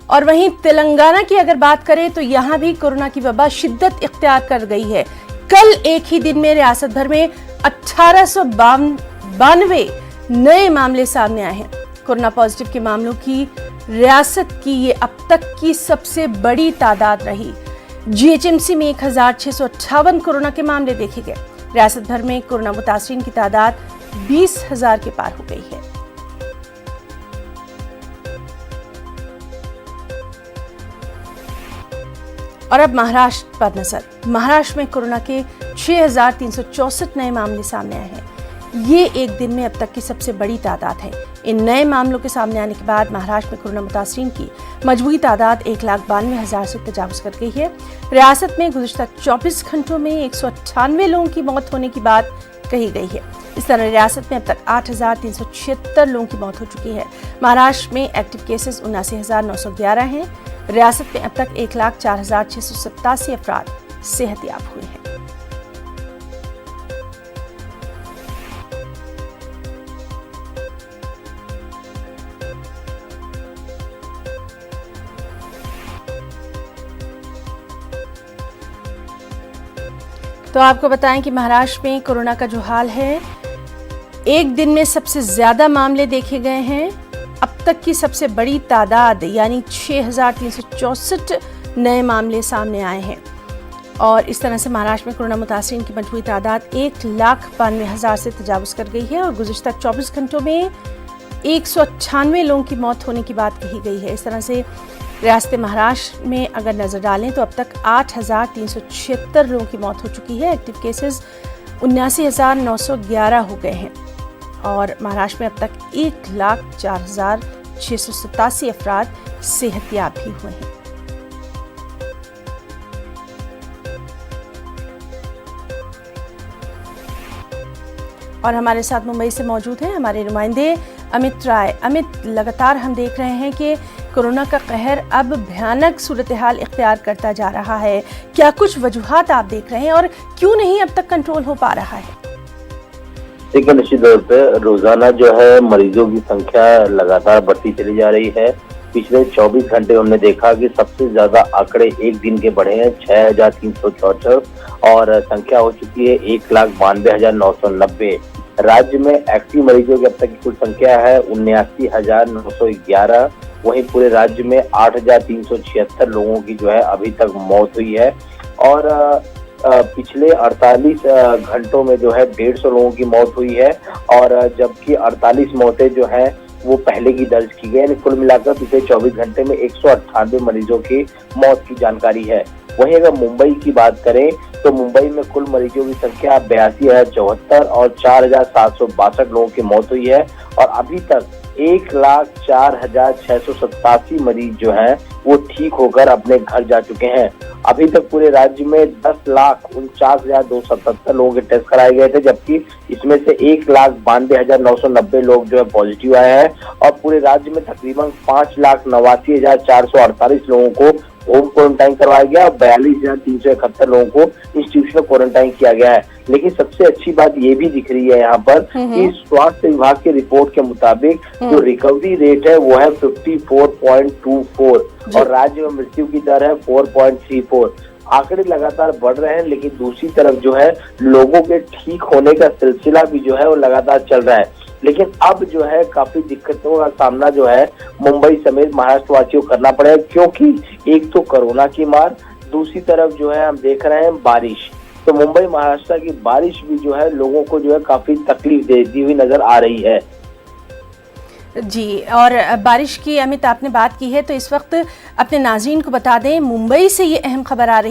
और वहीं तेलंगाना की अगर बात करें तो यहां भी कोरोना की वबा शिद्दत इख्तियार कर गई है। कल एक ही दिन में रियासत भर में 1892 नए मामले सामने आए हैं। कोरोना पॉजिटिव के मामलों की रियासत की ये अब तक की सबसे बड़ी तादाद रही। जीएचएमसी में 1658 कोरोना के मामले देखे गए। रियासत भर में कोरोना मुतासरीन की तादाद 20,000 के पार हो गई है। और अब महाराष्ट्र पर नजर। महाराष्ट्र में कोरोना के 6,364 नए मामले सामने आए हैं। ये एक दिन में अब तक की सबसे बड़ी तादाद है। इन नए मामलों के सामने आने के बाद महाराष्ट्र में कोरोना मुतासरीन की मजमूई तादाद 1,92,000 से तजावुज कर गई है। रियासत में गुज़िश्ता 24 घंटों में 198 लोगों की मौत होने की बात कही गई है। इस तरह रियासत में अब तक 8,376 लोगों की मौत हो चुकी है। महाराष्ट्र में एक्टिव केसेस 79,911 हैं। रियासत में अब तक 1,04,687 अफराद सेहतयाब हुए हैं। तो आपको बताएं कि महाराष्ट्र में कोरोना का जो हाल है, एक दिन में सबसे ज्यादा मामले देखे गए हैं। अब तक की सबसे बड़ी तादाद यानी 6,364 नए मामले सामने आए हैं। और इस तरह से महाराष्ट्र में कोरोना मुतासरीन की मजमूई तादाद 1,92,000 से तजावुज कर गई है। और गुज़िश्ता 24 घंटों में 198 लोगों की मौत होने की बात कही गई है। इस तरह से रियासत महाराष्ट्र में अगर नजर डालें तो अब तक 8,376 लोगों की मौत हो चुकी है। एक्टिव केसेस 79,911 हो गए हैं। और महाराष्ट्र में अब तक 1,04,687 अफराद सेहतयाब भी हुए हैं। और हमारे साथ मुंबई से मौजूद हैं हमारे नुमाइंदे अमित राय। अमित, लगातार हम देख रहे हैं कि कोरोना का कहर अब भयानक सूरत हाल इख्तियार करता जा रहा है। क्या कुछ वजूहात आप देख रहे हैं और क्यों नहीं अब तक कंट्रोल हो पा रहा है? देखिए, निश्चित तौर पर रोजाना जो है मरीजों की संख्या लगातार बढ़ती चली जा रही है। पिछले 24 घंटे हमने देखा कि सबसे ज्यादा आंकड़े एक दिन के बढ़े हैं, 6,364 और संख्या हो चुकी है 1,92,990। राज्य में एक्टिव मरीजों की अब तक की कुल संख्या है 79,911। वहीं पूरे राज्य में 8,376 लोगों की जो है अभी तक मौत हुई है। और पिछले 48 घंटों में जो है 150 लोगों की मौत हुई है। और जबकि 48 मौतें जो है वो पहले की दर्ज की गई है। कुल मिलाकर पिछले 24 घंटे में 198 मरीजों की मौत की जानकारी है। वहीं अगर मुंबई की बात करें तो मुंबई में कुल मरीजों की संख्या 82,074 और 4,762 लोगों की मौत हुई है। और अभी तक 1,04,687 मरीज जो हैं वो ठीक होकर अपने घर जा चुके हैं। अभी तक पूरे राज्य में 10,49,277 लोगों के टेस्ट कराए गए थे, जबकि इसमें से 1,92,990 लोग जो है पॉजिटिव आए हैं। और पूरे राज्य में तकरीबन 5,89,448 लोगों को होम क्वारंटाइन करवाया गया और 42,371 लोगों को इंस्टीट्यूशनल क्वारंटाइन किया गया है। लेकिन सबसे अच्छी बात ये भी दिख रही है यहाँ पर कि स्वास्थ्य विभाग की रिपोर्ट के मुताबिक जो रिकवरी रेट है वो है 54.24 और राज्य में मृत्यु की दर है 4.34। आंकड़े लगातार बढ़ रहे हैं, लेकिन दूसरी तरफ जो है लोगों के ठीक होने का सिलसिला भी जो है वो लगातार चल रहा है। लेकिन अब जो है काफी दिक्कतों का सामना जो है मुंबई समेत महाराष्ट्र वासियों को करना पड़ेगा, क्योंकि एक तो कोरोना की मार, दूसरी तरफ जो है हम देख रहे हैं बारिश। तो मुंबई महाराष्ट्र की बारिश भी जो है लोगों को जो है काफी तकलीफ देती हुई नजर आ रही है। जी, और बारिश की अमित आपने बात की है तो इस वक्त अपने नाज़रीन को बता दें, मुंबई से ये अहम खबर आ रही